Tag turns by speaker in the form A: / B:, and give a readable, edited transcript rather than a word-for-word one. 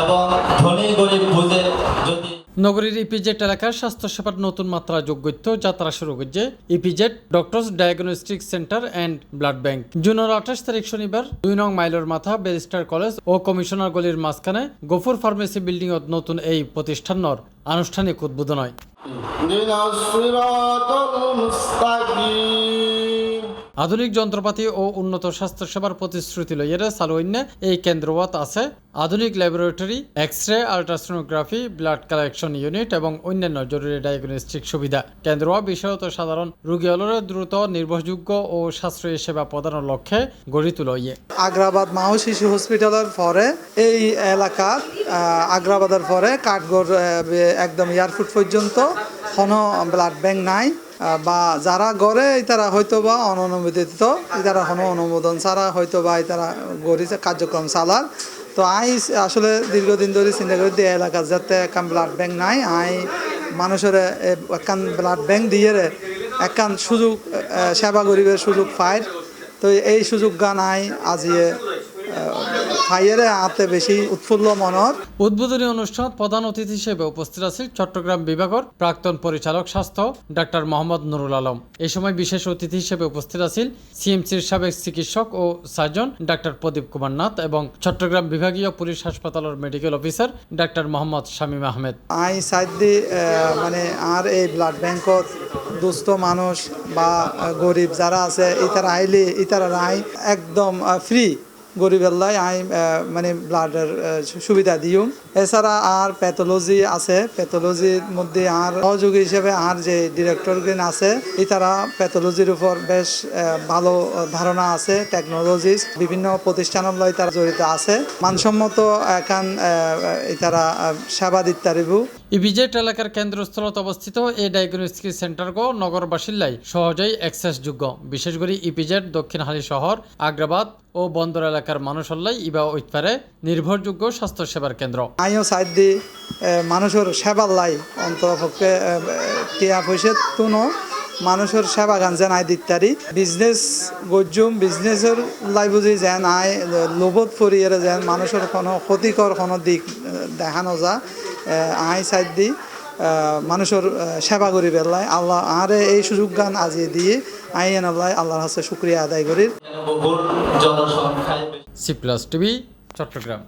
A: এবং ধনী গরিব বুঝে যদি
B: নগরীর ইপিজেড এলাকার স্বাস্থ্যসেবার নতুন মাত্রা যোগ করতে যাত্রা শুরু করছে EPZ doctors diagnostic centre and blood bank. জুনের 28 তারিখ শনিবার 2 নং মাইলের মাথা ব্যারিস্টার কলেজ ও কমিশনার গলির মাঝখানে গফুর ফার্মেসি বিল্ডিং নতুন এই প্রতিষ্ঠানর আনুষ্ঠানিক উদ্বোধন হয়। আধুনিক যন্ত্রপাতি ও উন্নত স্বাস্থ্যসেবার প্রতিশ্রুতি লইয়ের চালু এই কেন্দ্রত আছে আধুনিক laboratory, x ray, ultrasonography, blood collection unit এবং অন্যান্য জরুরি ডায়াগনস্টিক সুবিধা। কেন্দ্র বিশেষত সাধারণ রোগীগুলোর দ্রুত, নির্ভরযোগ্য ও সাশ্রয়ী সেবা প্রদানের লক্ষ্যে গড়ি তুলইয়ে।
C: আগ্রাবাদ মা ও শিশু হসপিটালের পরে এই এলাকা আগ্রাবাদের পরে কাঠগড় একদম এয়ারপোর্ট পর্যন্ত কোনো ব্লাড ব্যাংক নাই, বা যারা গড়ে তারা হয়তো বা অননুমোদিত, তারা কোনো অনুমোদন ছাড়া হয়তো বা তারা গড়ি কার্যক্রম চালার। তো আসলে দীর্ঘদিন ধরে চিন্তা করি যে এলাকা যাতে একখান ব্লাড ব্যাংক নাই, মানুষের একখান ব্লাড ব্যাংক দিয়ে একখান সুযোগ সেবা গরিবের সুযোগ পায়। তো এই সুযোগ নাই আজিয়ে ফাইয়ারে আতে বেশি উৎফুল্ল মনের।
B: উদ্বোধনী অনুষ্ঠান প্রধান অতিথি হিসেবে উপস্থিত আছেন চট্টগ্রাম বিভাগের প্রাক্তন পরিচালক স্বাস্থ্য ডাক্তার মোহাম্মদ নুরুল আলম। এই সময় বিশেষ অতিথি হিসেবে উপস্থিত আছেন সিএমসির সাবেক চিকিৎসক ও সার্জন ডাক্তার প্রদীপ কুমার নাথ এবং চট্টগ্রাম বিভাগীয় পুলিশ হাসপাতালের medical officer doctor Mohammad Shamim Ahmed.
C: সাইডি মানে আর এই ব্লাড ব্যাংকত দুস্থ মানুষ বা গরিব যারা আছে ইতারা আইলে ইতারা আই একদম ফ্রি গরিবেল্লাই মানে ব্লাডের সুবিধা দিও। এছাড়া আর প্যাথোলজি আছে, প্যাথোলজির মধ্যে আর সহযোগী হিসেবে আর যে ডিরেক্টরগণ আছে তারা প্যাথোলজির উপর বেশ ভালো ধারণা আছে। টেকনোলজিস্ট বিভিন্ন প্রতিষ্ঠানের লয় তারা জড়িত আছে, মানসম্মত এখন তারা সেবা দিতে পারিব।
B: ইপিজেড এলাকার কেন্দ্রস্থলত অবস্থিত এই ডায়াগনস্টিক সেন্টারগো নগরবাসীর লাই সহজেই অ্যাক্সেসযোগ্য। বিশেষ করে ইপিজেড দক্ষিণহালি শহর, আগ্রাবাদ ও বন্দর এলাকার মানুষের ইবা ওইপারে নির্ভরযোগ্য স্বাস্থ্যসেবার কেন্দ্র।
C: আইও সাইড দি মানুষের সেবার লাই অন্তরপক্ষে টিয়া পয়সা তুনো মানুষের সেবা গান যেন আই দিতারি বিজনেস গজ্জুম বিজনেসের লাই বুঝি যেন আই লোভত ফরিয়ে যেন মানুষের কোনো ক্ষতিকর কোনো দিক দেখানো যা আই সাইড দি মানুষের সেবা করি বেলায় আল্লাহ আর এই সুযোগ গান আজি দিয়ে আইন আল্লাহর কাছে শুকরিয়া আদায় করি।
B: C plus TV, Chittagong.